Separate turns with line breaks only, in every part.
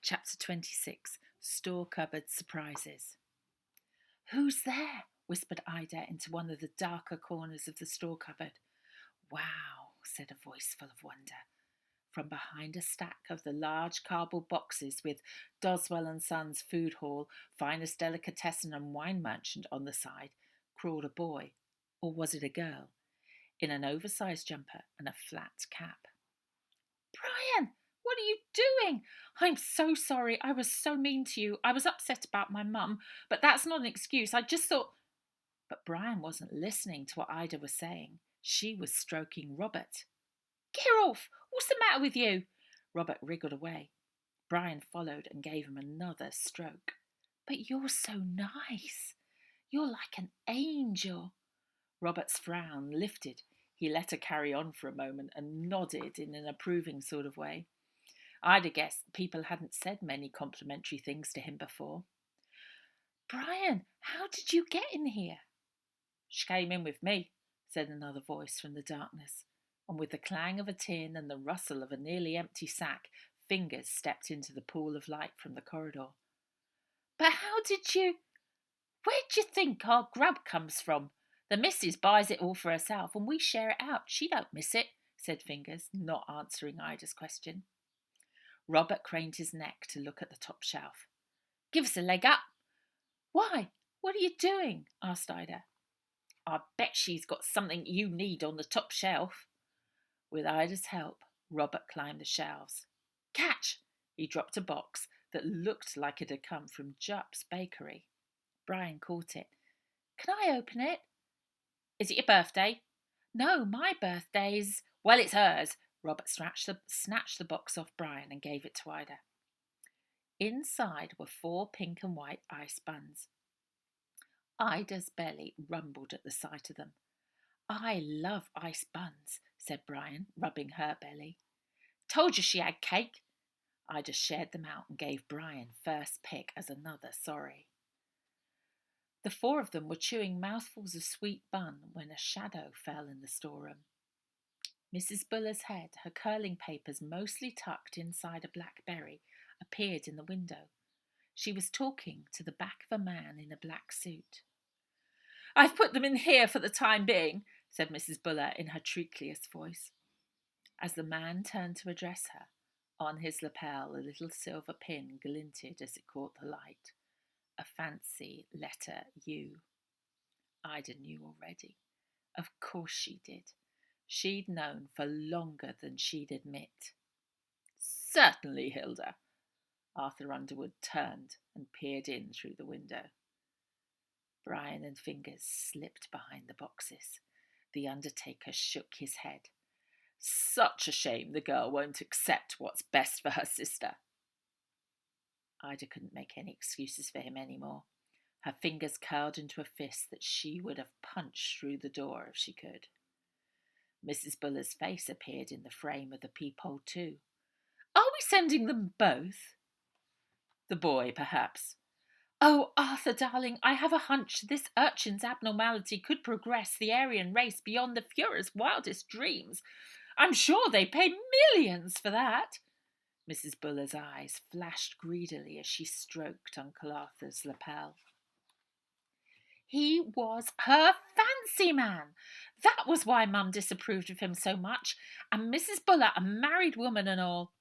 Chapter 26. Store Cupboard Surprises. "Who's there?" whispered Ida into one of the darker corners of the store cupboard. "Wow," said a voice full of wonder. From behind a stack of the large cardboard boxes with Doswell and Sons Food Hall, Finest Delicatessen and Wine Merchant on the side, crawled a boy, or was it a girl, in an oversized jumper and a flat cap. "Brian! What are you doing? I'm so sorry. I was so mean to you. I was upset about my mum, but that's not an excuse. I just thought..." But Brian wasn't listening to what Ida was saying. She was stroking Robert. "Get off! What's the matter with you?" Robert wriggled away. Brian followed and gave him another stroke. "But you're so nice. You're like an angel." Robert's frown lifted. He let her carry on for a moment and nodded in an approving sort of way. Ida guessed people hadn't said many complimentary things to him before. "Brian, how did you get in here?" "She came in with me," said another voice from the darkness, and with the clang of a tin and the rustle of a nearly empty sack, Fingers stepped into the pool of light from the corridor. "But how did you... Where'd you think our grub comes from? The missus buys it all for herself and we share it out. She don't miss it," said Fingers, not answering Ida's question. Robert craned his neck to look at the top shelf. "Give us a leg up." "Why? What are you doing?" asked Ida. "I bet she's got something you need on the top shelf." With Ida's help, Robert climbed the shelves. "Catch!" He dropped a box that looked like it had come from Jupp's bakery. Brian caught it. "Can I open it?" "Is it your birthday?" "No, my birthday's..." "Well, it's hers." Robert snatched the box off Brian and gave it to Ida. Inside were 4 pink and white ice buns. Ida's belly rumbled at the sight of them. "I love ice buns," said Brian, rubbing her belly. "Told you she had cake." Ida shared them out and gave Brian first pick as another sorry. The 4 of them were chewing mouthfuls of sweet bun when a shadow fell in the storeroom. Mrs. Buller's head, her curling papers mostly tucked inside a blackberry, appeared in the window. She was talking to the back of a man in a black suit. "I've put them in here for the time being," said Mrs. Buller in her treacliest voice. As the man turned to address her, on his lapel a little silver pin glinted as it caught the light. A fancy letter U. Ida knew already. Of course she did. She'd known for longer than she'd admit. "Certainly, Hilda." Arthur Underwood turned and peered in through the window. Brian and Fingers slipped behind the boxes. The undertaker shook his head. "Such a shame the girl won't accept what's best for her sister." Ida couldn't make any excuses for him anymore. Her fingers curled into a fist that she would have punched through the door if she could. Mrs. Buller's face appeared in the frame of the peephole too. "Are we sending them both?" "The boy, perhaps." "Oh, Arthur, darling, I have a hunch this urchin's abnormality could progress the Aryan race beyond the Führer's wildest dreams. I'm sure they pay millions for that." Mrs. Buller's eyes flashed greedily as she stroked Uncle Arthur's lapel. "He was her fancy man. That was why Mum disapproved of him so much. And Mrs. Buller, a married woman and all."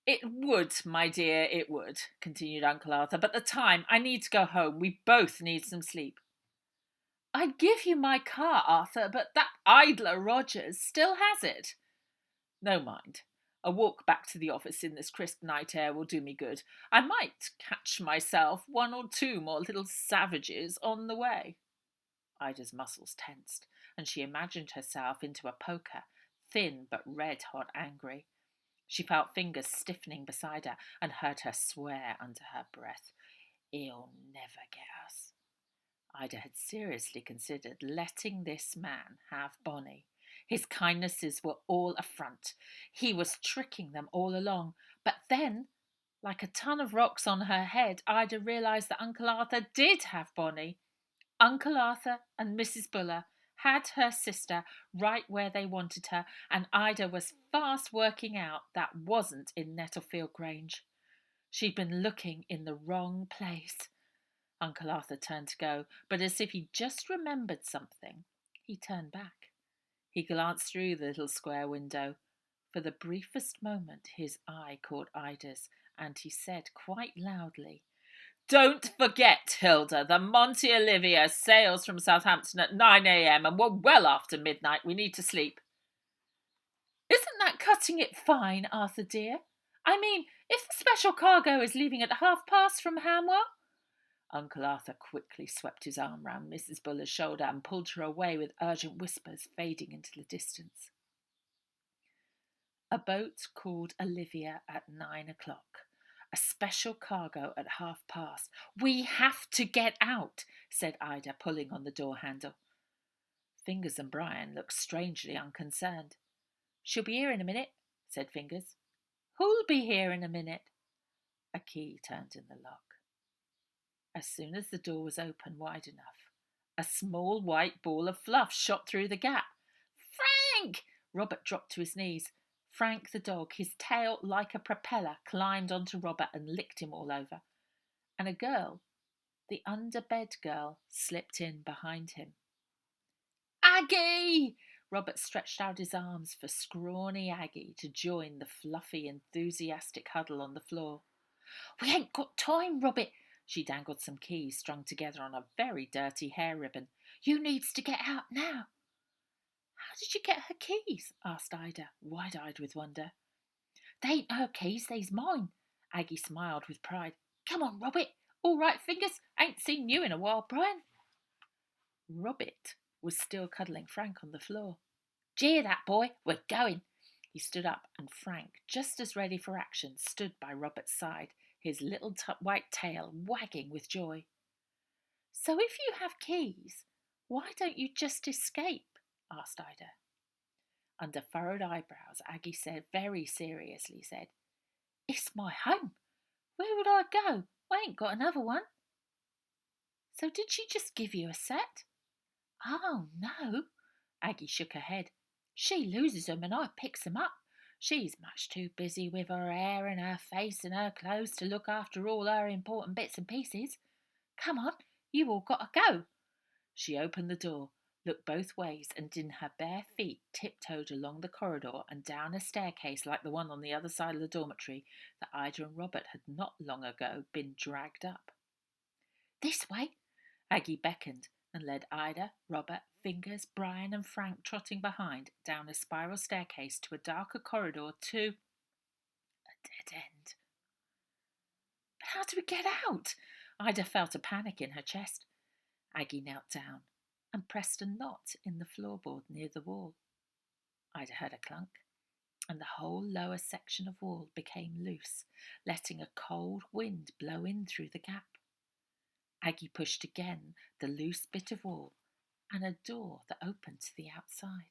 "It would, my dear, it would," continued Uncle Arthur. "But the time, I need to go home. We both need some sleep." "I'd give you my car, Arthur, but that idler Rogers still has it." "No mind. A walk back to the office in this crisp night air will do me good. I might catch myself 1 or 2 more little savages on the way." Ida's muscles tensed, and she imagined herself into a poker, thin but red-hot angry. She felt Fingers stiffening beside her and heard her swear under her breath. "He'll never get us." Ida had seriously considered letting this man have Bonnie. His kindnesses were all a front. He was tricking them all along. But then, like a ton of rocks on her head, Ida realised that Uncle Arthur did have Bonnie. Uncle Arthur and Mrs. Buller had her sister right where they wanted her, and Ida was fast working out that wasn't in Nettlefield Grange. She'd been looking in the wrong place. Uncle Arthur turned to go, but as if he'd just remembered something, he turned back. He glanced through the little square window. For the briefest moment, his eye caught Ida's, and he said quite loudly, "Don't forget, Hilda, the Monte Olivia sails from Southampton at 9 a.m. and we're well after midnight. We need to sleep." "Isn't that cutting it fine, Arthur dear? I mean, if the special cargo is leaving at past from Hanwell?" Uncle Arthur quickly swept his arm round Mrs. Buller's shoulder and pulled her away with urgent whispers fading into the distance. A boat called Olivia at 9 o'clock. A special cargo at past. "We have to get out," said Ida, pulling on the door handle. Fingers and Brian looked strangely unconcerned. "She'll be here in a minute," said Fingers. "Who'll be here in a minute?" A key turned in the lock. As soon as the door was open wide enough, a small white ball of fluff shot through the gap. "Frank!" Robert dropped to his knees. Frank the dog, his tail like a propeller, climbed onto Robert and licked him all over. And a girl, the underbed girl, slipped in behind him. "Aggie!" Robert stretched out his arms for scrawny Aggie to join the fluffy, enthusiastic huddle on the floor. "We ain't got time, Robert." She dangled some keys strung together on a very dirty hair ribbon. "You needs to get out now." "How did you get her keys?" asked Ida, wide-eyed with wonder. "They ain't her keys, they's mine." Aggie smiled with pride. "Come on, Robert. All right, Fingers? Ain't seen you in a while, Brian." Robert was still cuddling Frank on the floor. "D'ye hear that, boy? We're going." He stood up, and Frank, just as ready for action, stood by Robert's side, his little white tail wagging with joy. "So if you have keys, why don't you just escape?" asked Ida. Under furrowed eyebrows, Aggie said, very seriously said, "It's my home. Where would I go? I ain't got another one." "So did she just give you a set?" "Oh, no." Aggie shook her head. "She loses 'em and I picks 'em up. She's much too busy with her hair and her face and her clothes to look after all her important bits and pieces. Come on, you all got to go." She opened the door, looked both ways, and in her bare feet tiptoed along the corridor and down a staircase like the one on the other side of the dormitory that Ida and Robert had not long ago been dragged up. "This way." Aggie beckoned and led Ida, Robert, Fingers, Brian and Frank trotting behind down a spiral staircase to a darker corridor to a dead end. "But how do we get out?" Ida felt a panic in her chest. Aggie knelt down and pressed a knot in the floorboard near the wall. Ida heard a clunk, and the whole lower section of wall became loose, letting a cold wind blow in through the gap. Aggie pushed again the loose bit of wall, and a door that opened to the outside.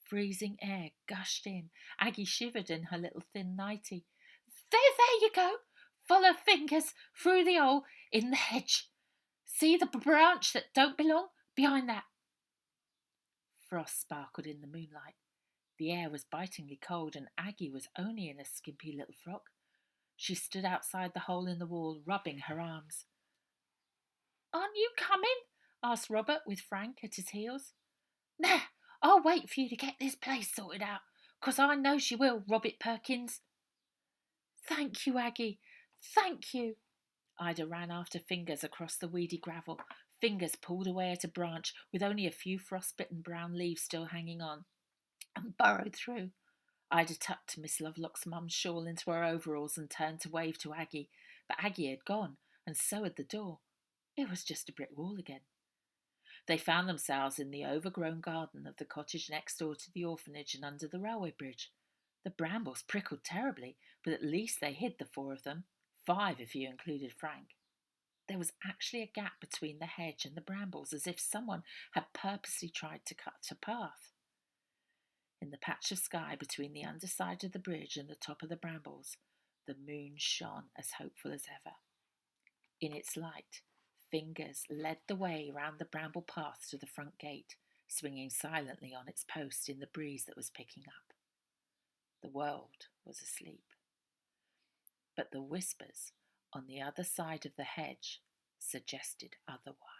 Freezing air gushed in. Aggie shivered in her little thin nightie. There you go. Follow Fingers through the hole in the hedge. See the branch that don't belong? Behind that." Frost sparkled in the moonlight. The air was bitingly cold, and Aggie was only in a skimpy little frock. She stood outside the hole in the wall, rubbing her arms. "Aren't you coming?" asked Robert, with Frank at his heels. "Nah, I'll wait for you to get this place sorted out, 'cause I know she will, Robert Perkins." "Thank you, Aggie. Thank you." Ida ran after Fingers across the weedy gravel. Fingers pulled away at a branch with only a few frostbitten brown leaves still hanging on, and burrowed through. Ida tucked Miss Lovelock's mum's shawl into her overalls and turned to wave to Aggie, but Aggie had gone, and so had the door. It was just a brick wall again. They found themselves in the overgrown garden of the cottage next door to the orphanage and under the railway bridge. The brambles prickled terribly, but at least they hid the four of them, 5 if you included Frank. There was actually a gap between the hedge and the brambles, as if someone had purposely tried to cut a path. In the patch of sky between the underside of the bridge and the top of the brambles, the moon shone as hopeful as ever. In its light, Fingers led the way round the bramble path to the front gate, swinging silently on its post in the breeze that was picking up. The world was asleep. but the whispers on the other side of the hedge suggested otherwise.